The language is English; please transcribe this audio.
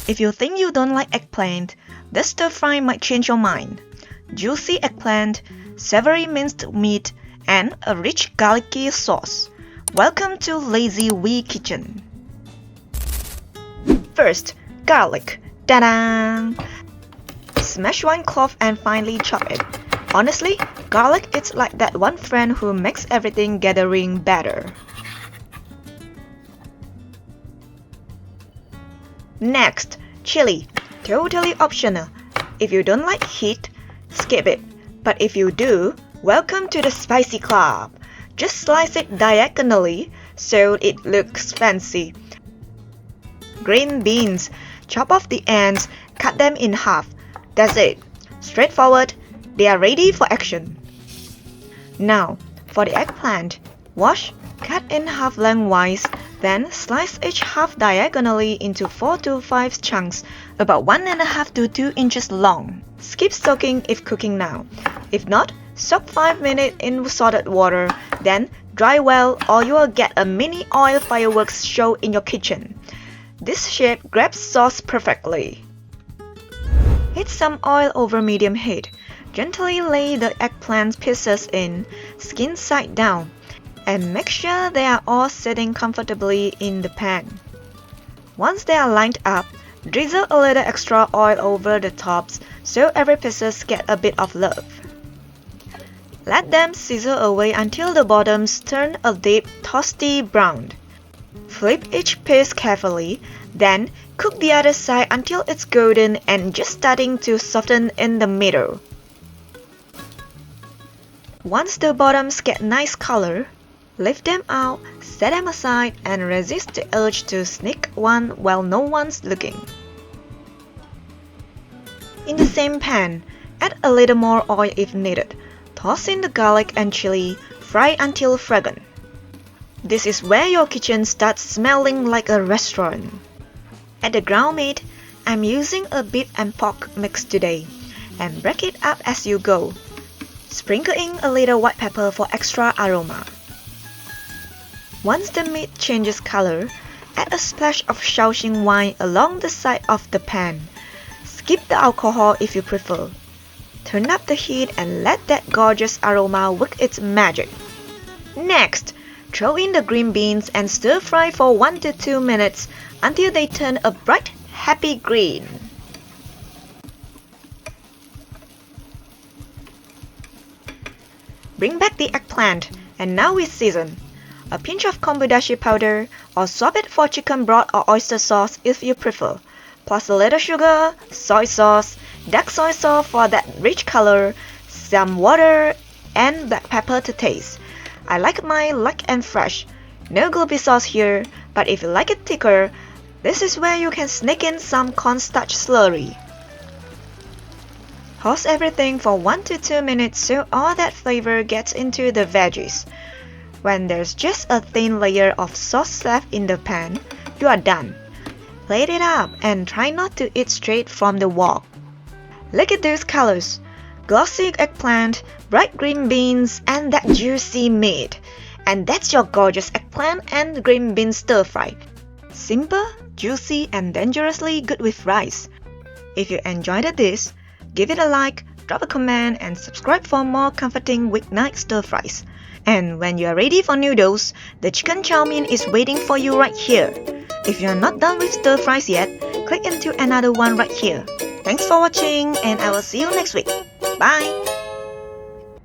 If you think you don't like eggplant, this stir fry might change your mind. Juicy eggplant, savory minced meat, and a rich garlicky sauce. Welcome to Lazy Wee Kitchen. First, garlic. Ta-da! Smash 1 clove and finely chop it. Honestly, garlic is like that one friend who makes everything gathering better. Next, chili. Totally optional. If you don't like heat, skip it. But if you do, welcome to the spicy club. Just slice it diagonally so it looks fancy. Green beans. Chop off the ends, cut them in half. That's it. Straightforward. They are ready for action. Now, for the eggplant. Wash, cut in half lengthwise, then slice each half diagonally into 4 to 5 chunks, about 1.5 to 2 inches long. Skip soaking if cooking now. If not, soak 5 minutes in salted water, then dry well or you will get a mini oil fireworks show in your kitchen. This shape grabs sauce perfectly. Heat some oil over medium heat. Gently lay the eggplant pieces in, skin side down, and make sure they are all sitting comfortably in the pan. Once they are lined up, drizzle a little extra oil over the tops so every pieces get a bit of love. Let them sizzle away until the bottoms turn a deep toasty brown. Flip each piece carefully, then cook the other side until it's golden and just starting to soften in the middle. Once the bottoms get nice color, lift them out, set them aside, and resist the urge to sneak one while no one's looking. In the same pan, add a little more oil if needed. Toss in the garlic and chili, fry until fragrant. This is where your kitchen starts smelling like a restaurant. Add the ground meat. I'm using a beef and pork mix today, and break it up as you go. Sprinkle in a little white pepper for extra aroma. Once the meat changes color, add a splash of Shaoxing wine along the side of the pan. Skip the alcohol if you prefer. Turn up the heat and let that gorgeous aroma work its magic. Next, throw in the green beans and stir fry for 1 to 2 minutes until they turn a bright, happy green. Bring back the eggplant, and now we season. A pinch of kombudashi powder, or swap it for chicken broth or oyster sauce if you prefer, plus a little sugar, soy sauce, dark soy sauce for that rich color, some water, and black pepper to taste. I like mine light and fresh. No glossy sauce here, but if you like it thicker, this is where you can sneak in some cornstarch slurry. Toss everything for 1 to 2 minutes so all that flavor gets into the veggies. When there's just a thin layer of sauce left in the pan, you are done. Plate it up and try not to eat straight from the wok. Look at those colors. Glossy eggplant, bright green beans, and that juicy meat. And that's your gorgeous eggplant and green bean stir fry. Simple, juicy, and dangerously good with rice. If you enjoyed this, give it a like, drop a comment, and subscribe for more comforting weeknight stir fries. And when you are ready for noodles, the chicken chow mein is waiting for you right here. If you are not done with stir fries yet, click into another one right here. Thanks for watching, and I will see you next week. Bye!